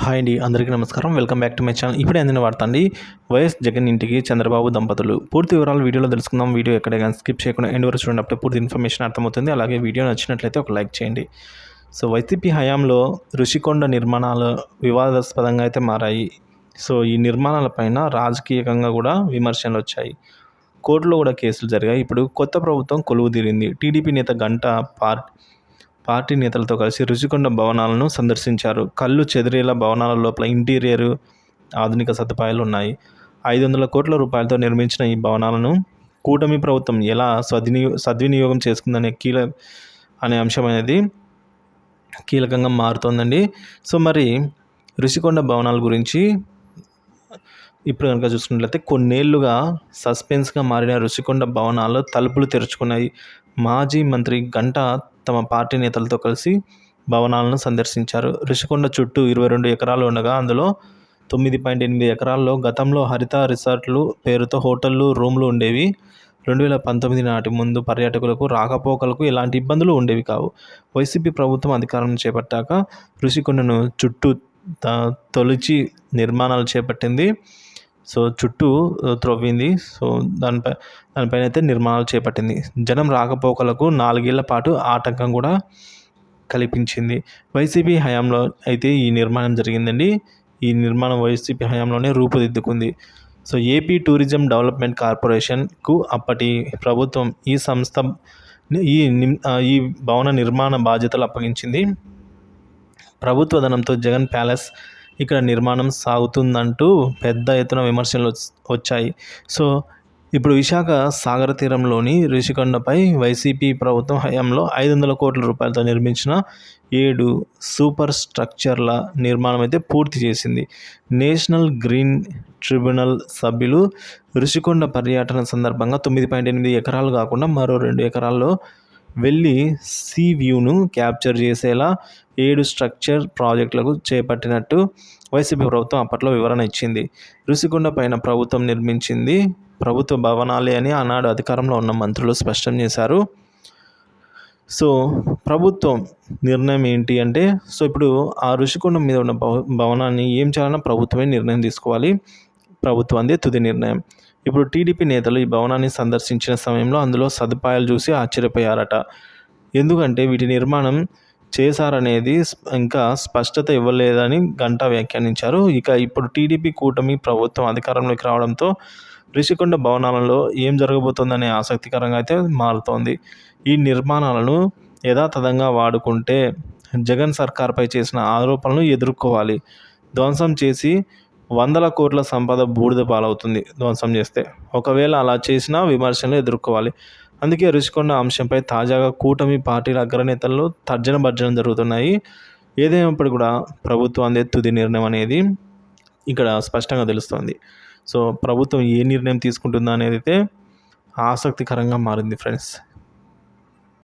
Hi అండి, అందరికీ నమస్కారం. Welcome back to my channel. ఇప్పుడే అందిన వార్త అండి. వైఎస్ జగన్ ఇంటికి చంద్రబాబు దంపతులు. పూర్తి వివరాలు వీడియోలో తెలుసుకుందాం. వీడియో ఎక్కడ కానీ స్కిప్ చేయకుండా ఎండ్ వరకు చూడండి. అప్పుడే పూర్తి ఇన్ఫర్మేషన్ అర్థమవుతుంది. అలాగే వీడియో నచ్చినట్లయితే ఒక లైక్ చేయండి. సో వైసీపీ హయాంలో రుషికొండ నిర్మాణాలు వివాదాస్పదంగా అయితే మారాయి. సో ఈ నిర్మాణాలపైన రాజకీయంగా కూడా విమర్శలు వచ్చాయి. కోర్టులో కూడా కేసులు జరిగాయి. ఇప్పుడు కొత్త ప్రభుత్వం కొలువు తీరింది. టీడీపీ నేత గంటా పార్టీ నేతలతో కలిసి రుషికొండ భవనాలను సందర్శించారు. కళ్ళు చెదిరేలా భవనాల లోపల ఇంటీరియర్ ఆధునిక సదుపాయాలు ఉన్నాయి. 500 కోట్ల రూపాయలతో నిర్మించిన ఈ భవనాలను కూటమి ప్రభుత్వం ఎలా సద్వినియోగం చేసుకుందనే అనే అంశం అనేది కీలకంగా మారుతోందండి. సో మరి రుషికొండ భవనాల గురించి ఇప్పుడు కనుక చూసుకున్నట్లయితే కొన్నేళ్లుగా సస్పెన్స్గా మారిన రుషికొండ భవనాలు తలుపులు తెరుచుకున్నాయి. మాజీ మంత్రి గంటా తమ పార్టీ నేతలతో కలిసి భవనాలను సందర్శించారు. రుషికొండ చుట్టూ 22 ఎకరాలు ఉండగా అందులో 9.8 ఎకరాల్లో గతంలో హరిత రిసార్ట్లు పేరుతో హోటళ్ళు, రూమ్లు ఉండేవి. 2019 నాటి ముందు పర్యాటకులకు రాకపోకలకు ఎలాంటి ఇబ్బందులు ఉండేవి కావు. వైసీపీ ప్రభుత్వం అధికారం చేపట్టాక రుషికొండను చుట్టూ తొలిచి నిర్మాణాలు చేపట్టింది. సో చుట్టూ త్రవ్వింది. సో దానిపైన అయితే నిర్మాణాలు చేపట్టింది. జనం రాకపోకలకు 4 ఏళ్ల పాటు ఆటంకం కూడా కల్పించింది. వైసీపీ హయాంలో అయితే ఈ నిర్మాణం జరిగిందండి. ఈ నిర్మాణం వైసీపీ హయాంలోనే రూపుదిద్దుకుంది. సో ఏపీ టూరిజం డెవలప్మెంట్ కార్పొరేషన్కు అప్పటి ప్రభుత్వం ఈ సంస్థ ఈ భవన నిర్మాణ బాధ్యతలు అప్పగించింది. ప్రభుత్వ ధనంతో జగన్ ప్యాలెస్ ఇక్కడ నిర్మాణం సాగుతుందంటూ పెద్ద ఎత్తున విమర్శలు వచ్చాయి. సో ఇప్పుడు విశాఖ సాగర తీరంలోని రుషికొండపై వైసీపీ ప్రభుత్వం హయాంలో 500 కోట్ల రూపాయలతో నిర్మించిన 7 సూపర్ స్ట్రక్చర్ల నిర్మాణం అయితే పూర్తి చేసింది. నేషనల్ గ్రీన్ ట్రిబ్యునల్ సభ్యులు రుషికొండ పర్యటన సందర్భంగా 9.8 ఎకరాలు కాకుండా మరో 2 ఎకరాల్లో వెళ్ళి సీ వ్యూను క్యాప్చర్ చేసేలా 7 స్ట్రక్చర్ ప్రాజెక్టులకు చేపట్టినట్టు వైసీపీ ప్రభుత్వం అప్పట్లో వివరణ ఇచ్చింది. రుషికొండ పైన ప్రభుత్వం నిర్మించింది ప్రభుత్వ భవనాలే అని ఆనాడు అధికారంలో ఉన్న మంత్రులు స్పష్టం చేశారు. సో ప్రభుత్వం నిర్ణయం ఏంటి అంటే, సో ఇప్పుడు ఆ రుషికొండ మీద ఉన్న భవనాన్ని ఏం చేయాలన్నా ప్రభుత్వమే నిర్ణయం తీసుకోవాలి. ప్రభుత్వందే తుది నిర్ణయం. ఇప్పుడు టీడీపీ నేతలు ఈ భవనాన్ని సందర్శించిన సమయంలో అందులో సదుపాయాలు చూసి ఆశ్చర్యపోయారట. ఎందుకంటే వీటి నిర్మాణం చేశారనేది ఇంకా స్పష్టత ఇవ్వలేదని గంటా వ్యాఖ్యానించారు. ఇక ఇప్పుడు టీడీపీ కూటమి ప్రభుత్వం అధికారంలోకి రావడంతో రుషికొండ భవనాలలో ఏం జరగబోతోందనే ఆసక్తికరంగా అయితే మారుతోంది. ఈ నిర్మాణాలను యథాతథంగా వాడుకుంటే జగన్ సర్కార్పై చేసిన ఆరోపణలను ఎదుర్కోవాలి. ధ్వంసం చేసి 100 కోట్ల సంపద బూడిద పాలవుతుంది ధ్వంసం చేస్తే. ఒకవేళ అలా చేసినా విమర్శలు ఎదుర్కోవాలి. అందుకే రుషికొండ అంశంపై తాజాగా కూటమి పార్టీల అగ్రనేతల్లో తర్జన భర్జన జరుగుతున్నాయి. ఏదేమైనప్పుడు కూడా ప్రభుత్వం తుది నిర్ణయం అనేది ఇక్కడ స్పష్టంగా తెలుస్తోంది. సో ప్రభుత్వం ఏ నిర్ణయం తీసుకుంటుందా అనేది అయితే ఆసక్తికరంగా మారింది ఫ్రెండ్స్.